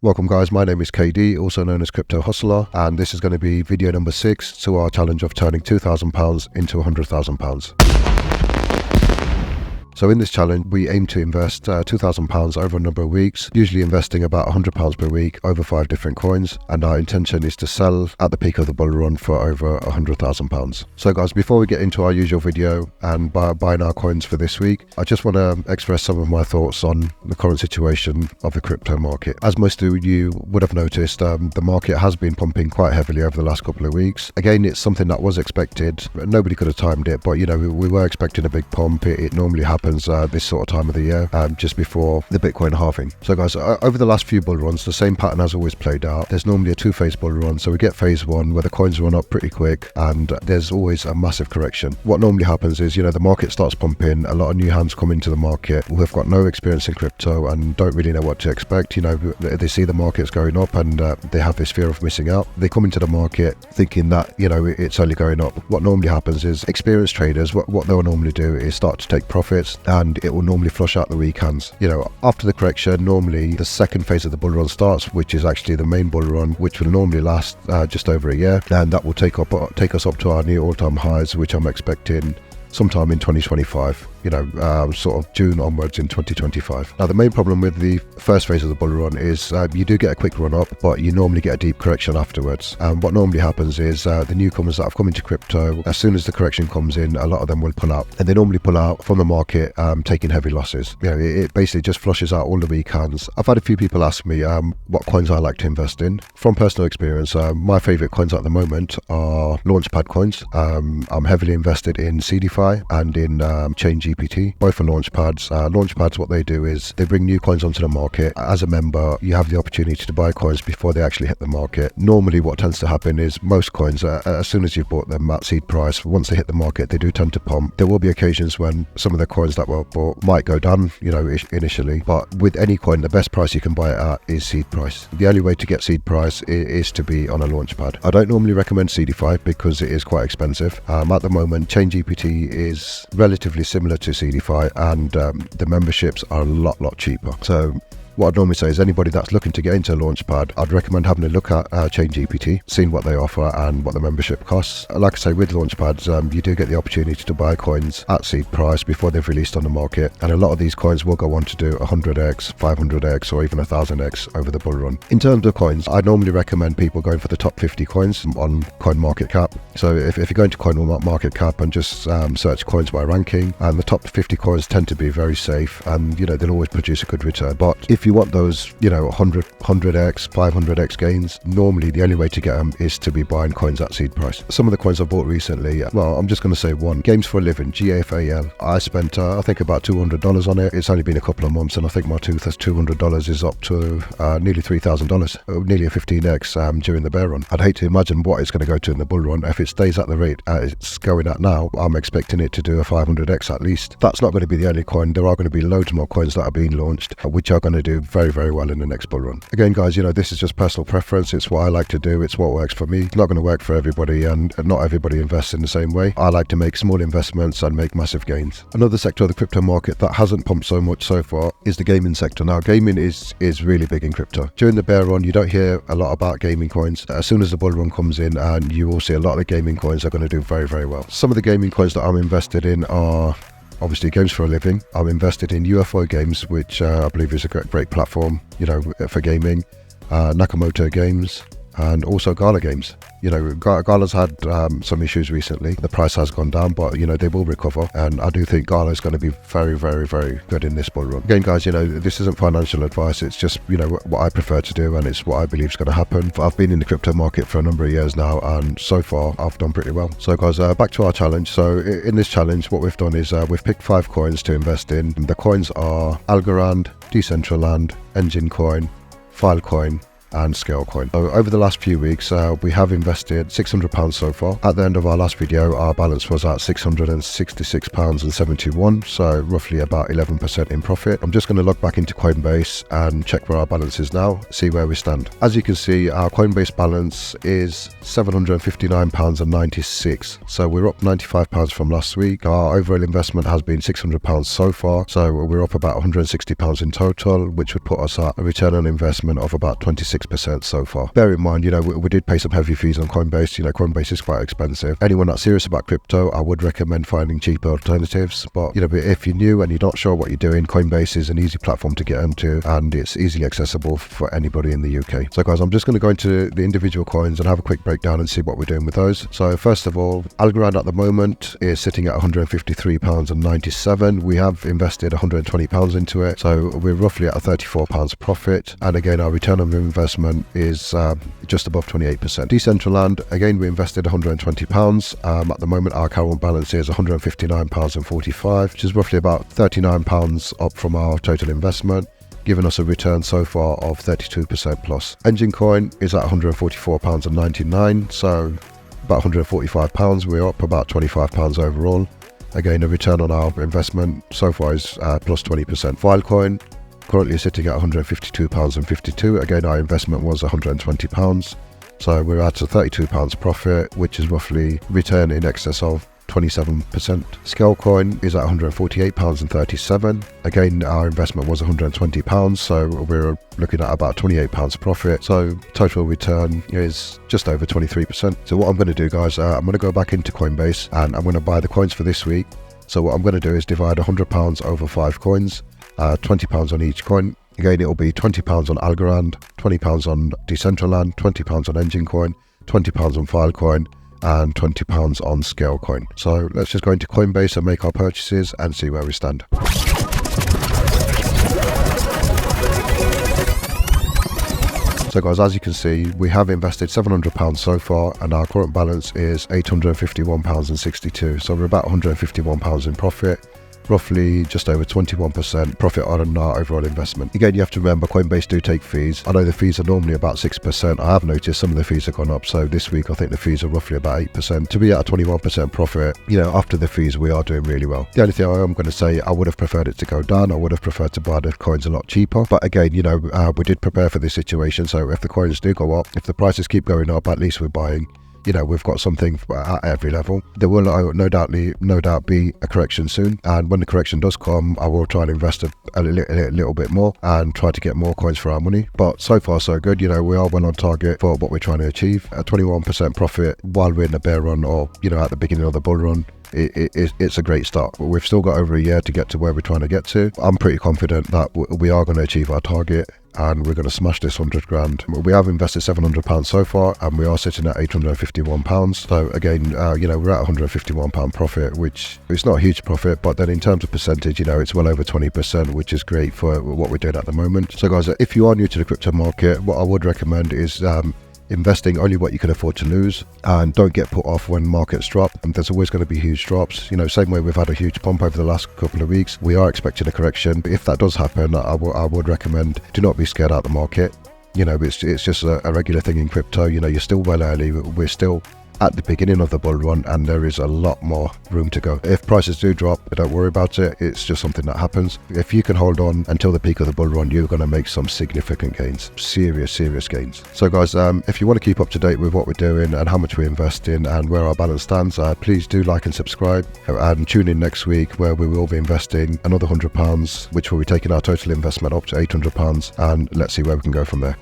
Welcome guys, my name is KD, also known as Crypto Hustler, and this is going to be video number 6 to our challenge of turning £2,000 into £100,000. So in this challenge, we aim to invest £2,000 over a number of weeks, usually investing about £100 per week over 5 different coins, and our intention is to sell at the peak of the bull run for over £100,000. So guys, before we get into our usual video and buying our coins for this week, I just want to express some of my thoughts on the current situation of the crypto market. As most of you would have noticed, the market has been pumping quite heavily over the last couple of weeks. Again, it's something that was expected. Nobody could have timed it, but we were expecting a big pump. It normally happens this sort of time of the year, just before the Bitcoin halving. So guys, over the last few bull runs, the same pattern has always played out. There's normally a two-phase bull run. So we get phase one where the coins run up pretty quick and there's always a massive correction. What normally happens is, the market starts pumping, a lot of new hands come into the market who have got no experience in crypto and don't really know what to expect. They see the market's going up and they have this fear of missing out. They come into the market thinking that, it's only going up. What normally happens is experienced traders, what they'll normally do is start to take profits, and it will normally flush out the weak hands. After the correction, normally the second phase of the bull run starts, which is actually the main bull run, which will normally last just over a year, and that will take us up to our new all-time highs, which I'm expecting sometime in 2025, sort of June onwards in 2025. Now, the main problem with the first phase of the bull run is you do get a quick run up, but you normally get a deep correction afterwards. And what normally happens is the newcomers that have come into crypto, as soon as the correction comes in, a lot of them will pull out, and they normally pull out from the market taking heavy losses. It basically just flushes out all the weak hands. I've had a few people ask me what coins I like to invest in. From personal experience, my favorite coins at the moment are Launchpad Coins. I'm heavily invested in CDFI and in ChainGPT, both are Launchpads. Launchpads, what they do is they bring new coins onto the market. As a member, you have the opportunity to buy coins before they actually hit the market. Normally what tends to happen is most coins, as soon as you've bought them at seed price, once they hit the market, they do tend to pump. There will be occasions when some of the coins that were bought might go down, initially, but with any coin, the best price you can buy it at is seed price. The only way to get seed price is to be on a Launchpad. I don't normally recommend CDFI because it is quite expensive. At the moment, ChainGPT is relatively similar to CDFI, and the memberships are a lot cheaper. So what I'd normally say is anybody that's looking to get into Launchpad, I'd recommend having a look at ChainGPT, seeing what they offer and what the membership costs. Like I say, with Launchpads, you do get the opportunity to buy coins at seed price before they've released on the market, and a lot of these coins will go on to do 100x, 500x, or even 1000x over the bull run. In terms of coins, I normally recommend people going for the top 50 coins on CoinMarketCap. So if you go into CoinMarketCap and just search coins by ranking, and the top 50 coins tend to be very safe, and they'll always produce a good return. But if you want those 100x, 500x gains, normally the only way to get them is to be buying coins at seed price. Some of the coins I bought recently, well, I'm just going to say one. Games for a Living, GAFAL. I spent I think about $200 on it. It's only been a couple of months, and I think my $200 is up to nearly $3,000, nearly a 15x during the bear run. I'd hate to imagine what it's going to go to in the bull run. If it stays at the rate it's going at now, I'm expecting it to do a 500x at least. That's not going to be the only coin. There are going to be loads more coins that are being launched, which are going to do very well in the next bull run. Again guys, this is just personal preference. It's what I like to do. It's what works for me. It's not going to work for everybody, and not everybody invests in the same way. I like to make small investments and make massive gains. Another sector of the crypto market that hasn't pumped so much so far is the gaming sector. Now, gaming is really big in crypto. During the bear run, you don't hear a lot about gaming coins. As soon as the bull run comes in, and you will see a lot of the gaming coins are going to do very well. Some of the gaming coins that I'm invested in are obviously Games for a Living. I'm invested in UFO Games, which I believe is a great platform, for gaming. Nakamoto Games, and also Gala Games. Gala's had some issues recently. The price has gone down, but they will recover, and I do think Gala is going to be very good in this bull run. Again guys, this isn't financial advice. It's just what I prefer to do, and it's what I believe is going to happen. I've been in the crypto market for a number of years now, and so far I've done pretty well. So guys, back to our challenge. So in this challenge, what we've done is we've picked 5 coins to invest in. The coins are Algorand, Decentraland, Engine Coin, Filecoin, and Scalecoin. So over the last few weeks, we have invested £600 so far. At the end of our last video, our balance was at £666.71, so roughly about 11% in profit. I'm just going to log back into Coinbase and check where our balance is now, see where we stand. As you can see, our Coinbase balance is £759.96, so we're up £95 from last week. Our overall investment has been £600 so far, so we're up about £160 in total, which would put us at a return on investment of about 26% so far. Bear in mind, we did pay some heavy fees on Coinbase. Coinbase is quite expensive. Anyone that's serious about crypto, I would recommend finding cheaper alternatives. But if you're new and you're not sure what you're doing, Coinbase is an easy platform to get into, and it's easily accessible for anybody in the UK. So guys, I'm just going to go into the individual coins and have a quick breakdown and see what we're doing with those. So first of all, Algorand at the moment is sitting at £153.97. We have invested £120 into it, so we're roughly at a £34 profit. And again, our return on investment is just above 28%. Decentraland, again, we invested £120. At the moment, our current balance is £159.45, which is roughly about £39 up from our total investment, giving us a return so far of 32% plus. Engine Coin is at £144.99, so about £145. We're up about £25 overall. Again, the return on our investment so far is plus 20%. Filecoin currently sitting at £152.52. Again, our investment was £120. So we're at a £32 profit, which is roughly return in excess of 27%. Scalecoin is at £148.37. Again, our investment was £120, so we're looking at about £28 profit. So total return is just over 23%. So what I'm going to do, guys, I'm going to go back into Coinbase and I'm going to buy the coins for this week. So what I'm going to do is divide £100 over 5 coins, £20 on each coin. Again, it will be £20 on Algorand, £20 on Decentraland, £20 on Engine Coin, £20 on Filecoin, and £20 on Scalecoin. So let's just go into Coinbase and make our purchases and see where we stand. So guys, as you can see, we have invested £700 so far, and our current balance is £851.62. So we're about £151 in profit, roughly just over 21% profit on our overall investment. Again, you have to remember, Coinbase do take fees. I know the fees are normally about 6%. I have noticed some of the fees have gone up. So this week, I think the fees are roughly about 8%. To be at a 21% profit, after the fees, we are doing really well. The only thing I am going to say, I would have preferred it to go down. I would have preferred to buy the coins a lot cheaper. But again, we did prepare for this situation. So if the coins do go up, if the prices keep going up, at least we're buying. We've got something at every level. There will no doubt be a correction soon, and when the correction does come, I will try and invest a little bit more and try to get more coins for our money. But so far so good. We are well on target for what we're trying to achieve. A 21% profit while we're in the bear run, or at the beginning of the bull run. It's a great start. We've still got over a year to get to where we're trying to get to. I'm pretty confident that we are going to achieve our target, and we're going to smash this 100 grand. We have invested £700 so far, and we are sitting at £851. So again, we're at £151 profit, which it's not a huge profit, but then in terms of percentage, it's well over 20%, which is great for what we're doing at the moment. So guys, if you are new to the crypto market, what I would recommend is investing only what you can afford to lose, and don't get put off when markets drop. And there's always going to be huge drops. Same way we've had a huge pump over the last couple of weeks. We are expecting a correction. If that does happen, I would recommend, do not be scared out the market. It's just a regular thing in crypto. You're still well early. We're still at the beginning of the bull run, and there is a lot more room to go. If prices do drop, don't worry about it. It's just something that happens. If you can hold on until the peak of the bull run, you're going to make some significant gains, serious gains. So guys, if you want to keep up to date with what we're doing and how much we invest in and where our balance stands, please do like and subscribe, and tune in next week where we will be investing another £100, which will be taking our total investment up to £800, and let's see where we can go from there.